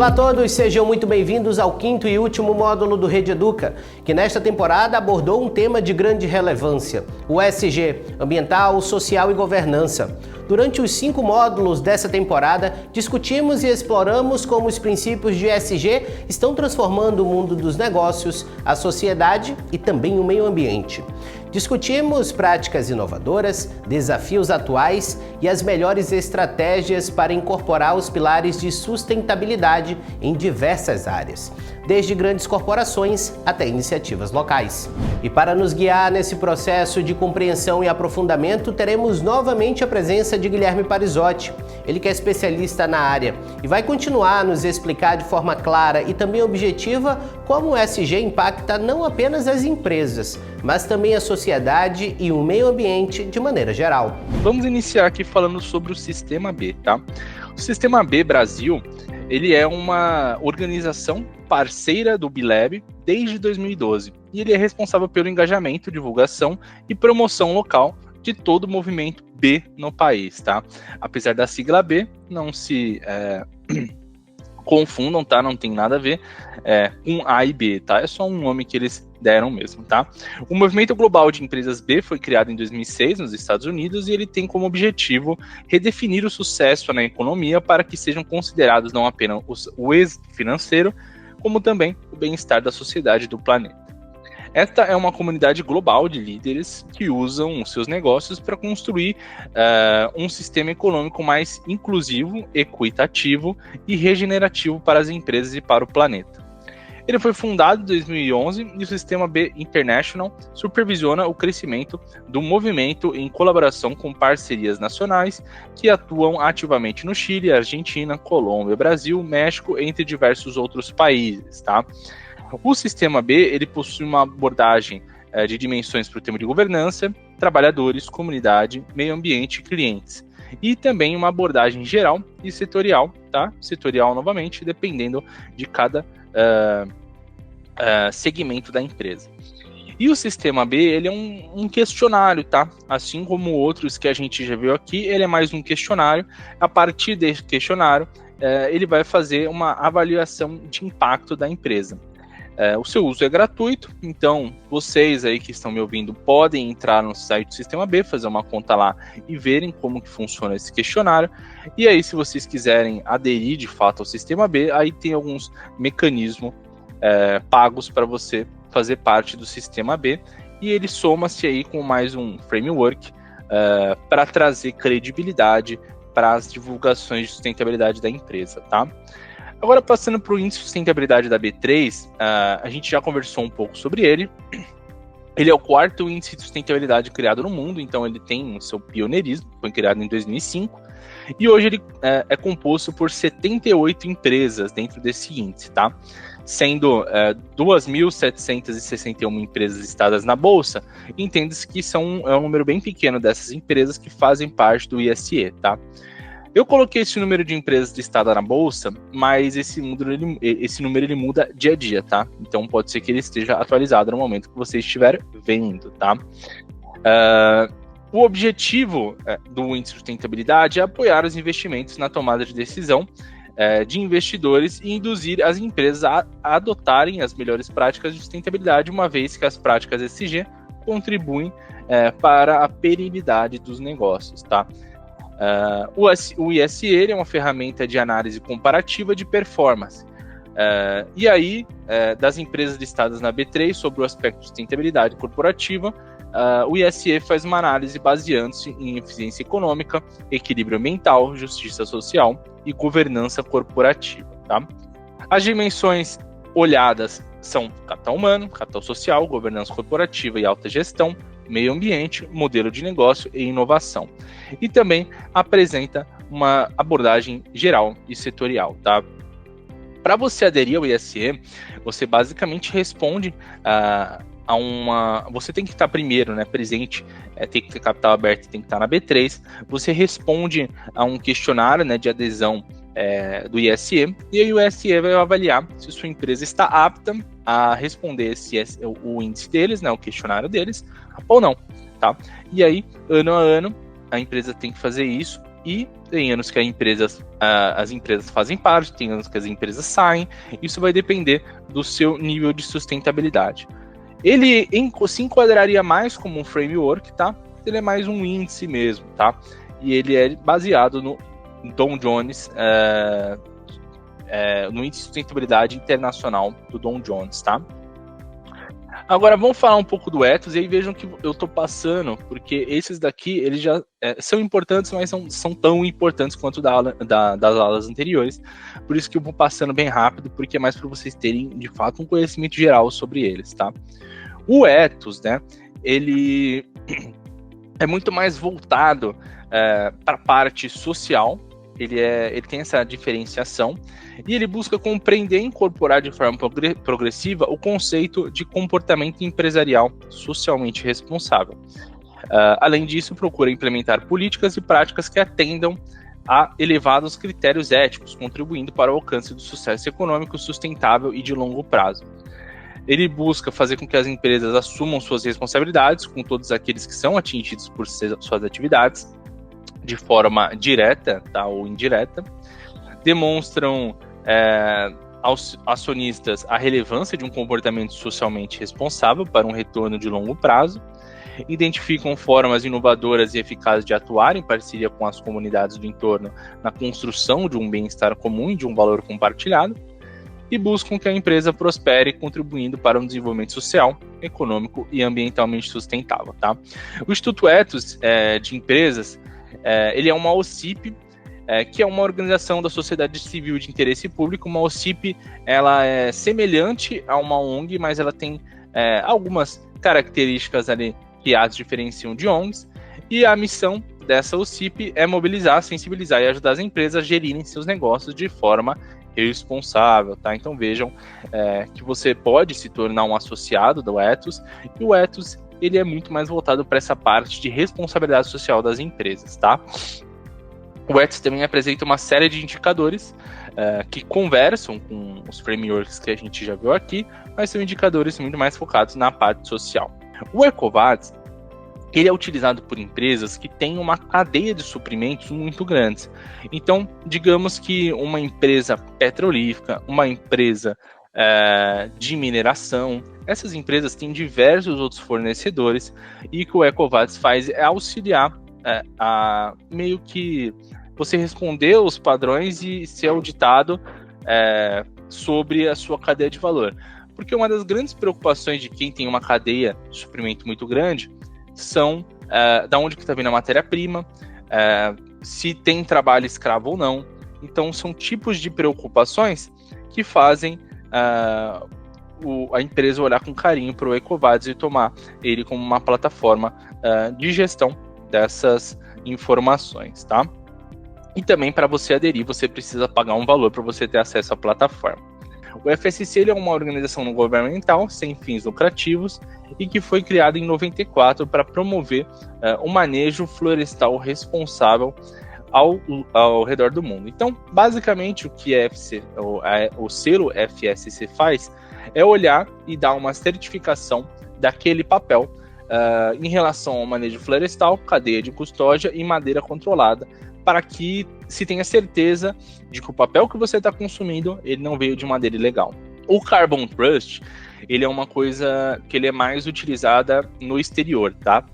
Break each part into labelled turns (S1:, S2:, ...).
S1: Olá a todos, sejam muito bem-vindos ao quinto e último módulo do Rede Educa, que nesta temporada abordou um tema de grande relevância, o ESG, Ambiental, Social e Governança. Durante os 5 módulos dessa temporada, discutimos e exploramos como os princípios de ESG estão transformando o mundo dos negócios, a sociedade e também o meio ambiente. Discutimos práticas inovadoras, desafios atuais e as melhores estratégias para incorporar os pilares de sustentabilidade em diversas áreas, desde grandes corporações até iniciativas locais. E para nos guiar nesse processo de compreensão e aprofundamento, teremos novamente a presença de Guilherme Parizotti. Ele que é especialista na área e vai continuar a nos explicar de forma clara e também objetiva como o ESG impacta não apenas as empresas, mas também a sociedade e o meio ambiente de maneira geral.
S2: Vamos iniciar aqui falando sobre o Sistema B, tá? O Sistema B Brasil, ele é uma organização parceira do B-Lab desde 2012 e ele é responsável pelo engajamento, divulgação e promoção local de todo o movimento B no país, tá? Apesar da sigla B, não se confundam, tá? Não tem nada a ver com A e B, tá? É só um nome que eles deram mesmo, tá? O Movimento Global de Empresas B foi criado em 2006 nos Estados Unidos e ele tem como objetivo redefinir o sucesso na economia para que sejam considerados não apenas o êxito financeiro, como também o bem-estar da sociedade e do planeta. Esta é uma comunidade global de líderes que usam os seus negócios para construir um sistema econômico mais inclusivo, equitativo e regenerativo para as empresas e para o planeta. Ele foi fundado em 2011 e o Sistema B International supervisiona o crescimento do movimento em colaboração com parcerias nacionais que atuam ativamente no Chile, Argentina, Colômbia, Brasil, México, entre diversos outros países, tá? O Sistema B ele possui uma abordagem de dimensões para o tema de governança, trabalhadores, comunidade, meio ambiente e clientes. E também uma abordagem geral e setorial, tá? Setorial novamente, dependendo de cada segmento da empresa. E o Sistema B, ele é um questionário, tá? Assim como outros que a gente já viu aqui, ele é mais um questionário. A partir desse questionário, ele vai fazer uma avaliação de impacto da empresa. O seu uso é gratuito, então vocês aí que estão me ouvindo podem entrar no site do Sistema B, fazer uma conta lá e verem como que funciona esse questionário. E aí, se vocês quiserem aderir de fato ao Sistema B, aí tem alguns mecanismos pagos para você fazer parte do Sistema B, e ele soma-se aí com mais um framework para trazer credibilidade para as divulgações de sustentabilidade da empresa, tá? Agora, passando para o índice de sustentabilidade da B3, a gente já conversou um pouco sobre ele. Ele é o 4º índice de sustentabilidade criado no mundo, então ele tem o seu pioneirismo, foi criado em 2005, e hoje ele é composto por 78 empresas dentro desse índice, tá? Sendo 2.761 empresas listadas na Bolsa, entende-se que é um número bem pequeno dessas empresas que fazem parte do ISE, tá? Eu coloquei esse número de empresas listadas na Bolsa, mas esse número ele muda dia a dia, tá? Então pode ser que ele esteja atualizado no momento que você estiver vendo, tá? O objetivo do índice de sustentabilidade é apoiar os investimentos na tomada de decisão de investidores e induzir as empresas a adotarem as melhores práticas de sustentabilidade, uma vez que as práticas ESG contribuem para a perenidade dos negócios, tá? O ISE é uma ferramenta de análise comparativa de performance. E aí, das empresas listadas na B3 sobre o aspecto de sustentabilidade corporativa, o ISE faz uma análise baseando-se em eficiência econômica, equilíbrio ambiental, justiça social e governança corporativa, tá? As dimensões olhadas são capital humano, capital social, governança corporativa e alta gestão, meio ambiente, modelo de negócio e inovação. E também apresenta uma abordagem geral e setorial, tá? Para você aderir ao ISE, você basicamente responde você tem que estar primeiro, né, presente, tem que ter capital aberto, tem que estar na B3. Você responde a um questionário, né, de adesão do ISE, e aí o ISE vai avaliar se sua empresa está apta a responder o índice deles, né, o questionário deles, ou não, tá? E aí, ano a ano, a empresa tem que fazer isso E tem anos que as empresas fazem parte, tem anos que as empresas saem. Isso vai depender do seu nível de sustentabilidade. Ele se enquadraria mais como um framework, tá? Ele é mais um índice mesmo, tá? E ele é baseado no Dow Jones, no índice de sustentabilidade internacional do Dow Jones, tá? Agora vamos falar um pouco do ethos, e aí vejam que eu estou passando, porque esses daqui eles já são importantes, mas são tão importantes quanto das aulas anteriores. Por isso que eu vou passando bem rápido, porque é mais para vocês terem de fato um conhecimento geral sobre eles, tá? O ethos, né? Ele é muito mais voltado para a parte social. Ele tem essa diferenciação e ele busca compreender e incorporar de forma progressiva o conceito de comportamento empresarial socialmente responsável. Além disso, procura implementar políticas e práticas que atendam a elevados critérios éticos, contribuindo para o alcance do sucesso econômico sustentável e de longo prazo. Ele busca fazer com que as empresas assumam suas responsabilidades com todos aqueles que são atingidos por suas atividades, de forma direta, tá, ou indireta, demonstram aos acionistas a relevância de um comportamento socialmente responsável para um retorno de longo prazo, identificam formas inovadoras e eficazes de atuar em parceria com as comunidades do entorno na construção de um bem-estar comum e de um valor compartilhado, e buscam que a empresa prospere, contribuindo para um desenvolvimento social, econômico e ambientalmente sustentável, tá? O Instituto Ethos de Empresas, ele é uma OCIP, que é uma organização da sociedade civil de interesse público. Uma OCIP, ela é semelhante a uma ONG, mas ela tem algumas características ali que as diferenciam de ONGs, e a missão dessa OCIP é mobilizar, sensibilizar e ajudar as empresas a gerirem seus negócios de forma responsável, tá? Então vejam que você pode se tornar um associado do Ethos, e o Ethos ele é muito mais voltado para essa parte de responsabilidade social das empresas, tá? O Ethos também apresenta uma série de indicadores que conversam com os frameworks que a gente já viu aqui, mas são indicadores muito mais focados na parte social. O EcoVadis, ele é utilizado por empresas que têm uma cadeia de suprimentos muito grande. Então, digamos que uma empresa petrolífera, uma empresa de mineração, essas empresas têm diversos outros fornecedores, e o que o EcoVadis faz é auxiliar a meio que você responder os padrões e ser auditado sobre a sua cadeia de valor. Porque uma das grandes preocupações de quem tem uma cadeia de suprimento muito grande são da onde que está vindo a matéria-prima, se tem trabalho escravo ou não. Então são tipos de preocupações que fazem a empresa olhar com carinho para o EcoVadis e tomar ele como uma plataforma de gestão dessas informações, tá? E também, para você aderir, você precisa pagar um valor para você ter acesso à plataforma. O FSC ele é uma organização não governamental sem fins lucrativos e que foi criada em 94 para promover o manejo florestal responsável ao redor do mundo. Então, basicamente, o que o selo FSC faz é olhar e dar uma certificação daquele papel em relação ao manejo florestal, cadeia de custódia e madeira controlada, para que se tenha certeza de que o papel que você está consumindo ele não veio de madeira ilegal. O Carbon Trust, ele é uma coisa que ele é mais utilizada no exterior, tá?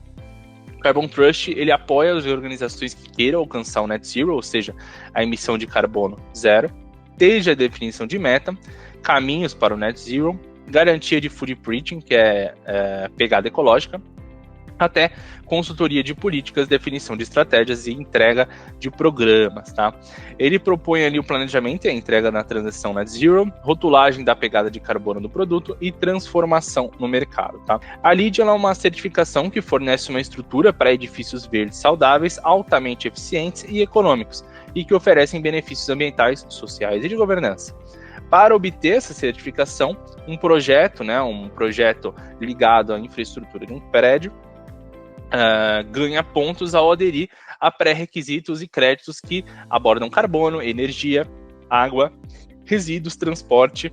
S2: O Carbon Trust, ele apoia as organizações que queiram alcançar o Net Zero, ou seja, a emissão de carbono zero, desde a definição de meta, caminhos para o Net Zero, garantia de footprinting, que é pegada ecológica, até consultoria de políticas, definição de estratégias e entrega de programas, tá? Ele propõe ali o planejamento e a entrega na transição Net Zero, rotulagem da pegada de carbono do produto e transformação no mercado, tá? A LEED é uma certificação que fornece uma estrutura para edifícios verdes saudáveis, altamente eficientes e econômicos, e que oferecem benefícios ambientais, sociais e de governança. Para obter essa certificação, um projeto ligado à infraestrutura de um prédio ganha pontos ao aderir a pré-requisitos e créditos que abordam carbono, energia, água, resíduos, transporte,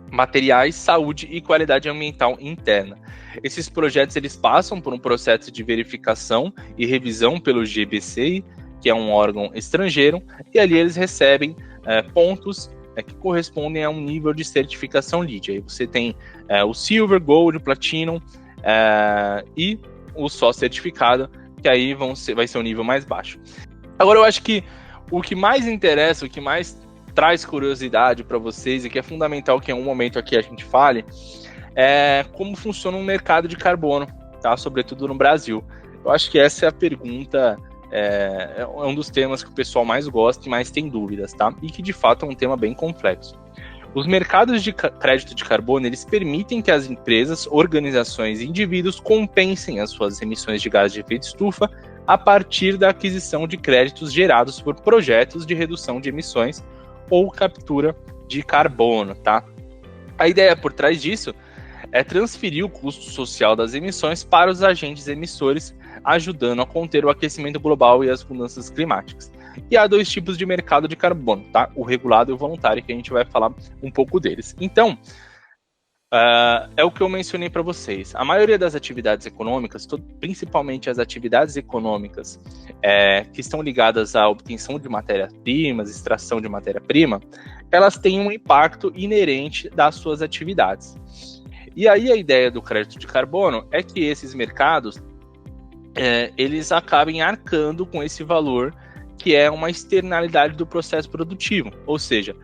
S2: materiais, saúde e qualidade ambiental interna. Esses projetos eles passam por um processo de verificação e revisão pelo GBC, que é um órgão estrangeiro, e ali eles recebem pontos que correspondem a um nível de certificação LEED. Aí você tem o Silver, Gold, Platinum e o só certificado, que aí vai ser o nível mais baixo. Agora eu acho que o que mais interessa, o que mais traz curiosidade para vocês e que é fundamental que em um momento aqui a gente fale, é como funciona o mercado de carbono, tá? Sobretudo no Brasil. Eu acho que essa é a pergunta, é um dos temas que o pessoal mais gosta e mais tem dúvidas, tá? E que de fato é um tema bem complexo. Os mercados de crédito de carbono, eles permitem que as empresas, organizações e indivíduos compensem as suas emissões de gás de efeito estufa a partir da aquisição de créditos gerados por projetos de redução de emissões ou captura de carbono, tá? A ideia por trás disso é transferir o custo social das emissões para os agentes emissores, ajudando a conter o aquecimento global e as mudanças climáticas. E há dois tipos de mercado de carbono, tá? O regulado e o voluntário, que a gente vai falar um pouco deles. Então, é o que eu mencionei para vocês. A maioria das atividades econômicas, principalmente as atividades econômicas que estão ligadas à obtenção de matérias-primas, extração de matéria-prima, elas têm um impacto inerente das suas atividades. E aí a ideia do crédito de carbono é que esses mercados eles acabem arcando com esse valor que é uma externalidade do processo produtivo, ou seja,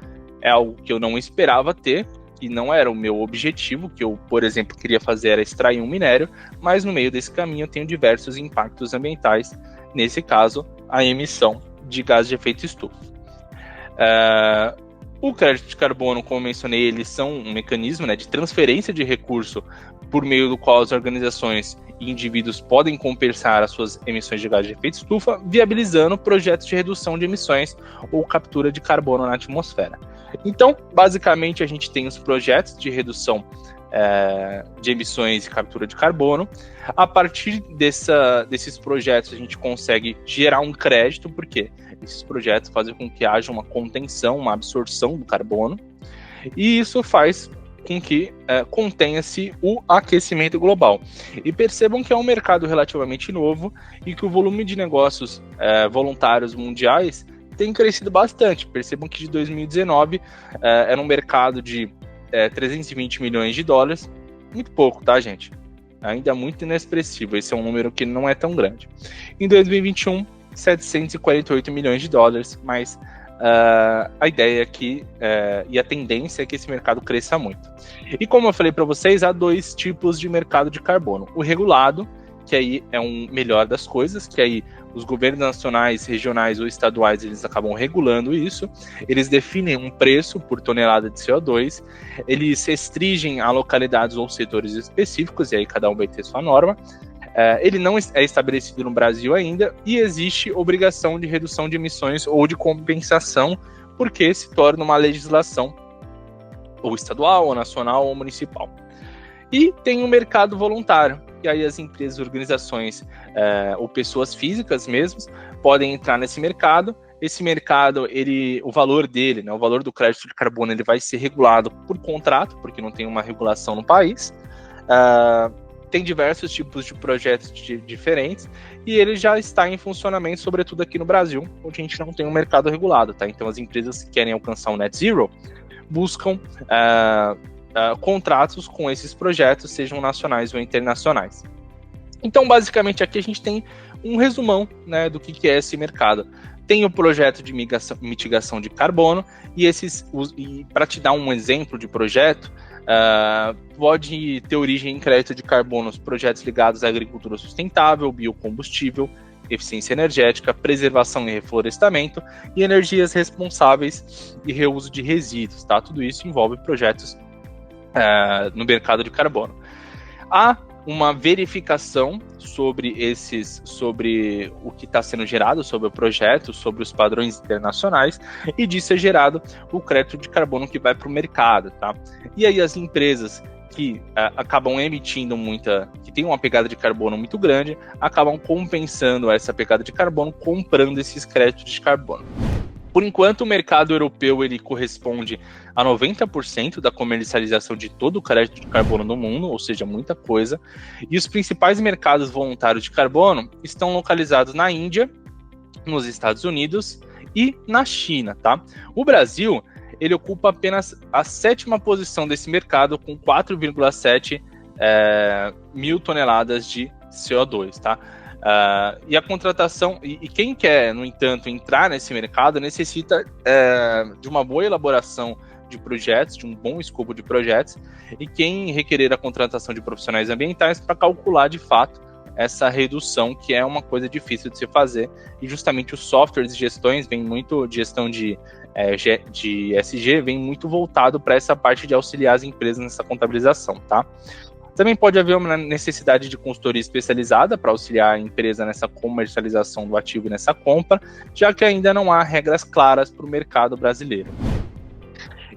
S2: é algo que eu não esperava ter e não era o meu objetivo, que eu, por exemplo, queria fazer era extrair um minério, mas no meio desse caminho eu tenho diversos impactos ambientais, nesse caso, a emissão de gás de efeito estufa. O crédito de carbono, como eu mencionei, eles são um mecanismo, né, de transferência de recurso por meio do qual as organizações e indivíduos podem compensar as suas emissões de gás de efeito estufa, viabilizando projetos de redução de emissões ou captura de carbono na atmosfera. Então, basicamente, a gente tem os projetos de redução de emissões e captura de carbono. A partir desses projetos, a gente consegue gerar um crédito, porque esses projetos fazem com que haja uma contenção, uma absorção do carbono, e isso faz com que contenha-se o aquecimento global. E percebam que é um mercado relativamente novo e que o volume de negócios voluntários mundiais tem crescido bastante. Percebam que de 2019 era um mercado de 320 milhões de dólares, muito pouco, tá, gente? Ainda muito inexpressivo, esse é um número que não é tão grande. Em 2021, 748 milhões de dólares, mas a ideia aqui e a tendência é que esse mercado cresça muito. E como eu falei para vocês, há dois tipos de mercado de carbono. O regulado, que aí é um melhor das coisas, que aí os governos nacionais, regionais ou estaduais, eles acabam regulando isso, eles definem um preço por tonelada de CO2, eles restringem a localidades ou setores específicos, e aí cada um vai ter sua norma. Ele não é estabelecido no Brasil ainda e existe obrigação de redução de emissões ou de compensação, porque se torna uma legislação ou estadual, ou nacional, ou municipal. E tem o mercado voluntário, e aí as empresas, organizações ou pessoas físicas mesmo podem entrar nesse mercado. Esse mercado, o valor dele, né, o valor do crédito de carbono, ele vai ser regulado por contrato, porque não tem uma regulação no país. Tem diversos tipos de projetos diferentes e ele já está em funcionamento, sobretudo aqui no Brasil, onde a gente não tem um mercado regulado, tá? Então as empresas que querem alcançar o Net Zero buscam contratos com esses projetos, sejam nacionais ou internacionais. Então, basicamente, aqui a gente tem um resumão, né, do que é esse mercado. Tem o projeto de mitigação de carbono e para te dar um exemplo de projeto, pode ter origem em crédito de carbono os projetos ligados à agricultura sustentável, biocombustível, eficiência energética, preservação e reflorestamento e energias responsáveis e reuso de resíduos, tá? Tudo isso envolve projetos no mercado de carbono. Há uma verificação sobre o que está sendo gerado, sobre o projeto, sobre os padrões internacionais, e disso é gerado o crédito de carbono que vai para o mercado, tá? E aí as empresas que acabam emitindo que tem uma pegada de carbono muito grande, acabam compensando essa pegada de carbono comprando esses créditos de carbono. Por enquanto, o mercado europeu ele corresponde a 90% da comercialização de todo o crédito de carbono no mundo, ou seja, muita coisa. E os principais mercados voluntários de carbono estão localizados na Índia, nos Estados Unidos e na China, tá? O Brasil, ele ocupa apenas a 7ª posição desse mercado, com 4,7 mil toneladas de CO2, tá? E a contratação, e quem quer, no entanto, entrar nesse mercado necessita de uma boa elaboração de projetos, de um bom escopo de projetos, e quem requerer a contratação de profissionais ambientais para calcular de fato essa redução, que é uma coisa difícil de se fazer, e justamente os softwares de gestões, vem muito de gestão de ESG, vem muito voltado para essa parte de auxiliar as empresas nessa contabilização, tá? Também pode haver uma necessidade de consultoria especializada para auxiliar a empresa nessa comercialização do ativo e nessa compra, já que ainda não há regras claras para o mercado brasileiro.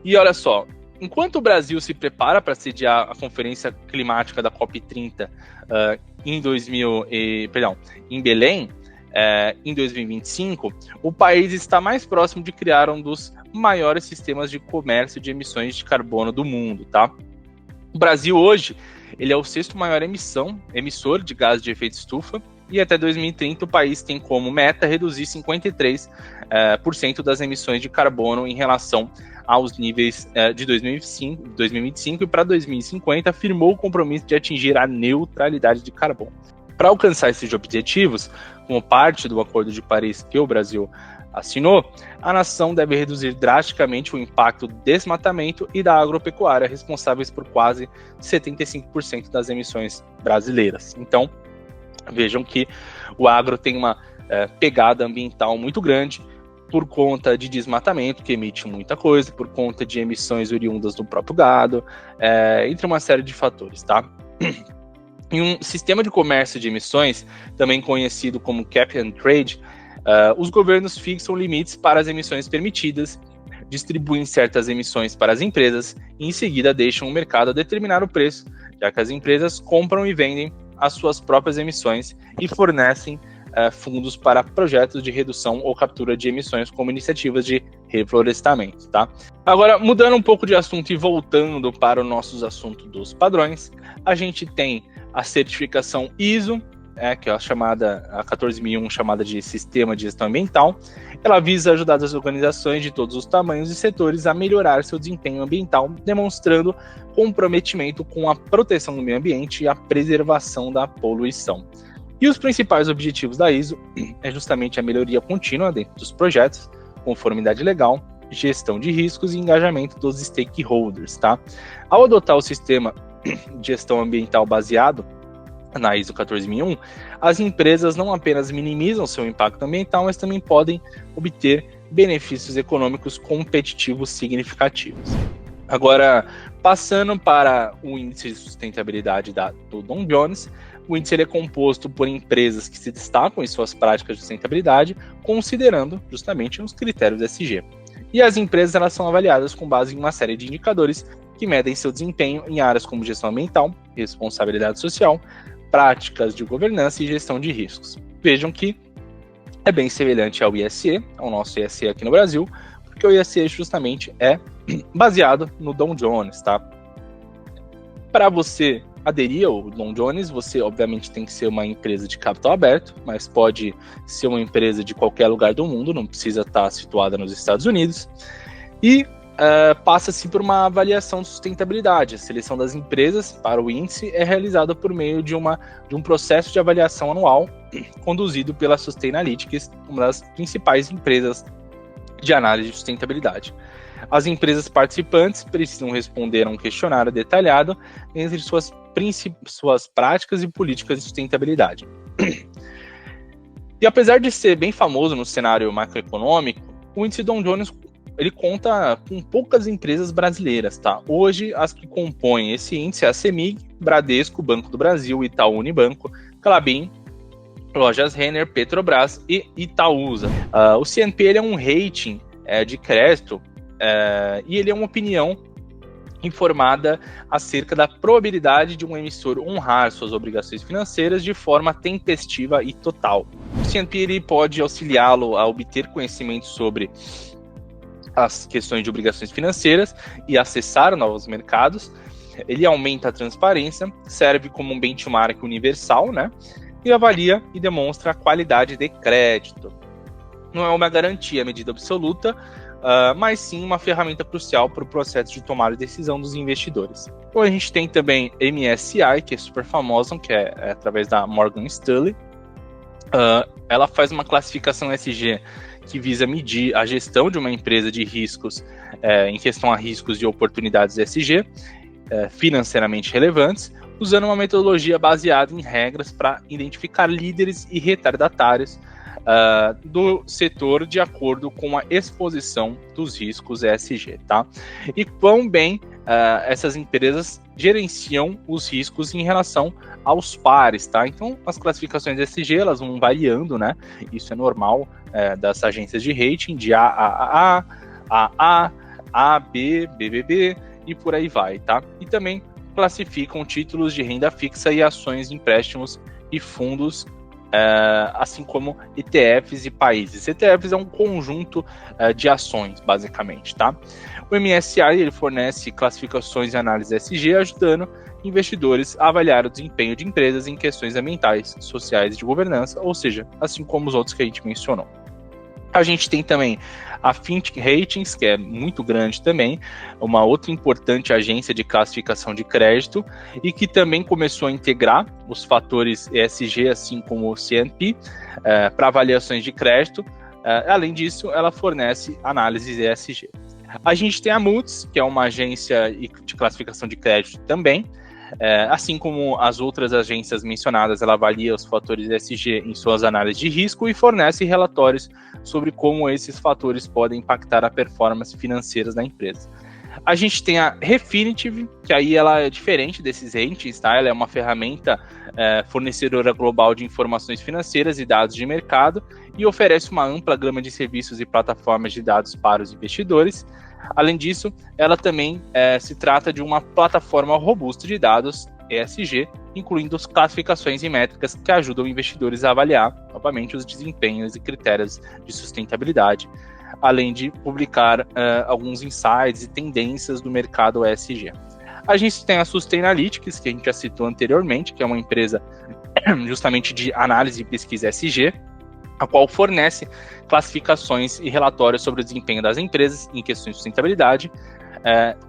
S2: E olha só, enquanto o Brasil se prepara para sediar a Conferência Climática da COP30 em Belém, em 2025, o país está mais próximo de criar um dos maiores sistemas de comércio de emissões de carbono do mundo, tá? O Brasil hoje, ele é o 6º maior emissor de gases de efeito estufa, e até 2030 o país tem como meta reduzir 53% das emissões de carbono em relação aos níveis de 2025, e para 2050 afirmou o compromisso de atingir a neutralidade de carbono. Para alcançar esses objetivos, como parte do Acordo de Paris que o Brasil assinou, a nação deve reduzir drasticamente o impacto do desmatamento e da agropecuária, responsáveis por quase 75% das emissões brasileiras. Então, vejam que o agro tem uma pegada ambiental muito grande, por conta de desmatamento, que emite muita coisa, por conta de emissões oriundas do próprio gado, entre uma série de fatores, tá? Em um sistema de comércio de emissões, também conhecido como Cap and Trade, os governos fixam limites para as emissões permitidas, distribuem certas emissões para as empresas e em seguida deixam o mercado determinar o preço, já que as empresas compram e vendem as suas próprias emissões e fornecem fundos para projetos de redução ou captura de emissões como iniciativas de reflorestamento, tá? Agora, mudando um pouco de assunto e voltando para o nosso assunto dos padrões, a gente tem a certificação ISO, que é a 14001, chamada de Sistema de Gestão Ambiental. Ela visa ajudar as organizações de todos os tamanhos e setores a melhorar seu desempenho ambiental, demonstrando comprometimento com a proteção do meio ambiente e a preservação da poluição. E os principais objetivos da ISO é justamente a melhoria contínua dentro dos projetos, conformidade legal, gestão de riscos e engajamento dos stakeholders, tá? Ao adotar o sistema de gestão ambiental baseado na ISO 14001, as empresas não apenas minimizam seu impacto ambiental, mas também podem obter benefícios econômicos competitivos significativos. Agora, passando para o índice de sustentabilidade do Dow Jones, o índice ele é composto por empresas que se destacam em suas práticas de sustentabilidade, considerando justamente os critérios ESG. E as empresas elas são avaliadas com base em uma série de indicadores que medem seu desempenho em áreas como gestão ambiental, responsabilidade social, práticas de governança e gestão de riscos. Vejam que é bem semelhante ao ISE, ao nosso ISE aqui no Brasil, porque o ISE justamente é baseado no Dow Jones, tá? Para você aderir ao Dow Jones, você obviamente tem que ser uma empresa de capital aberto, mas pode ser uma empresa de qualquer lugar do mundo, não precisa estar situada nos Estados Unidos, e passa-se por uma avaliação de sustentabilidade. A seleção das empresas para o índice é realizada por meio de um processo de avaliação anual conduzido pela Sustainalytics, uma das principais empresas de análise de sustentabilidade. As empresas participantes precisam responder a um questionário detalhado entre suas práticas e políticas de sustentabilidade. E apesar de ser bem famoso no cenário macroeconômico, o índice Dow Jones ele conta com poucas empresas brasileiras, tá? Hoje, as que compõem esse índice é a CEMIG, Bradesco, Banco do Brasil, Itaú Unibanco, Klabin, Lojas Renner, Petrobras e Itaúsa. O CNP ele é um rating de crédito e ele é uma opinião informada acerca da probabilidade de um emissor honrar suas obrigações financeiras de forma tempestiva e total. O CNP ele pode auxiliá-lo a obter conhecimento sobre as questões de obrigações financeiras e acessar novos mercados. Ele aumenta a transparência, serve como um benchmark universal, né? E avalia e demonstra a qualidade de crédito. não é uma garantia, medida absoluta, mas sim uma ferramenta crucial para o processo de tomar decisão dos investidores. Então a gente tem também MSCI, que é super famosa, que é através da Morgan Stanley. Ela faz uma classificação ESG que visa medir a gestão de uma empresa de riscos em questão a riscos de oportunidades ESG financeiramente relevantes, usando uma metodologia baseada em regras para identificar líderes e retardatários do setor de acordo com a exposição dos riscos ESG, tá? E quão bem essas empresas gerenciam os riscos em relação aos pares, tá? Então, as classificações ESG, elas vão variando, né? Isso é normal das agências de rating, de AAA, AA, AB, BBB e por aí vai, tá? E também classificam títulos de renda fixa e ações, empréstimos e fundos, assim como ETFs e países. ETFs é um conjunto de ações, basicamente, tá? O MSCI ele fornece classificações e análise ESG, ajudando investidores a avaliar o desempenho de empresas em questões ambientais, sociais e de governança, ou seja, assim como os outros que a gente mencionou. A gente tem também a Fitch Ratings, que é muito grande também, uma outra importante agência de classificação de crédito e que também começou a integrar os fatores ESG, assim como o CNP, para avaliações de crédito. Além disso, ela fornece análises ESG. A gente tem a Moody's, que é uma agência de classificação de crédito também. Assim como as outras agências mencionadas, ela avalia os fatores ESG em suas análises de risco e fornece relatórios sobre como esses fatores podem impactar a performance financeira da empresa. A gente tem a Refinitiv, que aí ela é diferente desses ratings, tá? Ela é uma ferramenta fornecedora global de informações financeiras e dados de mercado e oferece uma ampla gama de serviços e plataformas de dados para os investidores. Além disso, ela também se trata de uma plataforma robusta de dados ESG, incluindo as classificações e métricas que ajudam investidores a avaliar, novamente, os desempenhos e critérios de sustentabilidade, além de publicar alguns insights e tendências do mercado ESG. A gente tem a Sustainalytics, que a gente já citou anteriormente, que é uma empresa justamente de análise e pesquisa ESG, a qual fornece classificações e relatórios sobre o desempenho das empresas em questões de sustentabilidade.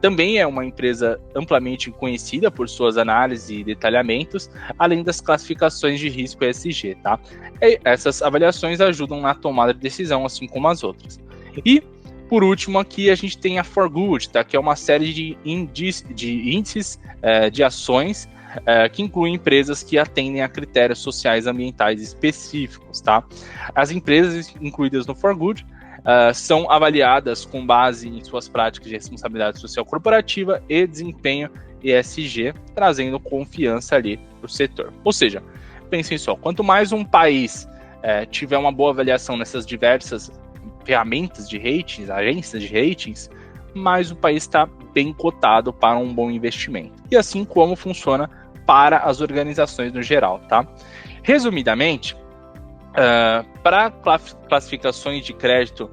S2: Também é uma empresa amplamente conhecida por suas análises e detalhamentos, além das classificações de risco ESG, tá? E essas avaliações ajudam na tomada de decisão, assim como as outras. E, por último, aqui a gente tem a For Good, tá? Que é uma série de índices de ações que incluem empresas que atendem a critérios sociais e ambientais específicos, tá? As empresas incluídas no For Good são avaliadas com base em suas práticas de responsabilidade social corporativa e desempenho ESG, trazendo confiança ali para o setor. Ou seja, pensem só, quanto mais um país tiver uma boa avaliação nessas diversas ferramentas de ratings, agências de ratings, mais o país está bem cotado para um bom investimento. E assim como funciona para as organizações no geral, tá? Resumidamente, para classificações de crédito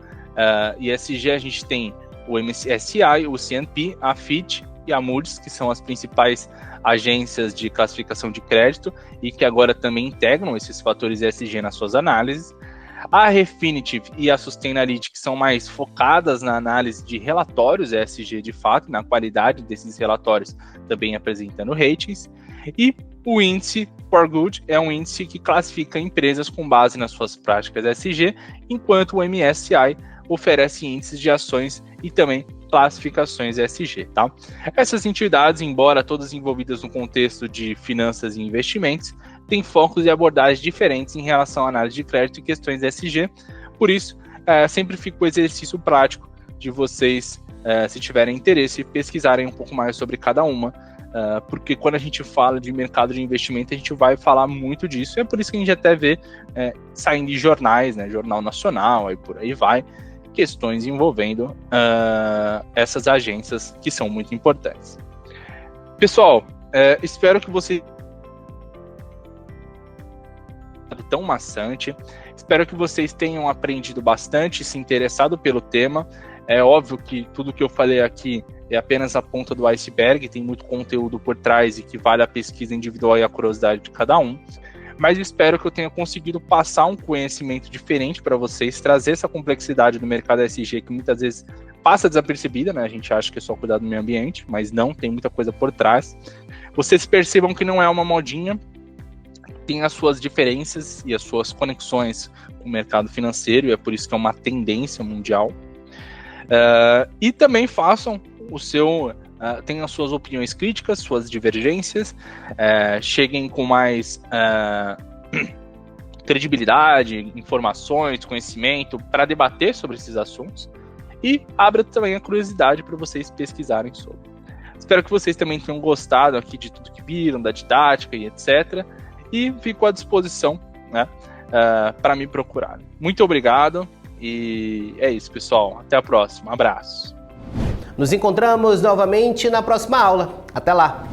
S2: ESG, a gente tem o MSCI, o CNP, a Fitch e a Moody's, que são as principais agências de classificação de crédito e que agora também integram esses fatores ESG nas suas análises. A Refinitiv e a Sustainalytics são mais focadas na análise de relatórios ESG de fato, na qualidade desses relatórios, também apresentando ratings. E o índice For Good é um índice que classifica empresas com base nas suas práticas ESG, enquanto o MSCI oferece índices de ações e também classificações ESG, tá? Essas entidades, embora todas envolvidas no contexto de finanças e investimentos, têm focos e abordagens diferentes em relação à análise de crédito e questões ESG. Por isso, sempre fica o exercício prático de vocês, se tiverem interesse, pesquisarem um pouco mais sobre cada uma, porque quando a gente fala de mercado de investimento, a gente vai falar muito disso. É por isso que a gente até vê saindo de jornais, né, Jornal Nacional, aí por aí vai, questões envolvendo essas agências que são muito importantes. Pessoal, espero que vocês tão maçante. Espero que vocês tenham aprendido bastante, se interessado pelo tema. É óbvio que tudo que eu falei aqui é apenas a ponta do iceberg, tem muito conteúdo por trás e que vale a pesquisa individual e a curiosidade de cada um. mas espero que eu tenha conseguido passar um conhecimento diferente para vocês, trazer essa complexidade do mercado ESG que muitas vezes passa desapercebida, né? A gente acha que é só cuidar do meio ambiente, mas não, tem muita coisa por trás. Vocês percebam que não é uma modinha, tem as suas diferenças e as suas conexões com o mercado financeiro, e é por isso que é uma tendência mundial. E também façam o seu... tenham as suas opiniões críticas, suas divergências, cheguem com mais credibilidade, informações, conhecimento para debater sobre esses assuntos, e abra também a curiosidade para vocês pesquisarem sobre. Espero que vocês também tenham gostado aqui de tudo que viram, da didática e etc. E fico à disposição, né, para me procurarem. Muito obrigado e é isso, pessoal. Até a próxima. Abraço.
S1: Nos encontramos novamente na próxima aula. Até lá!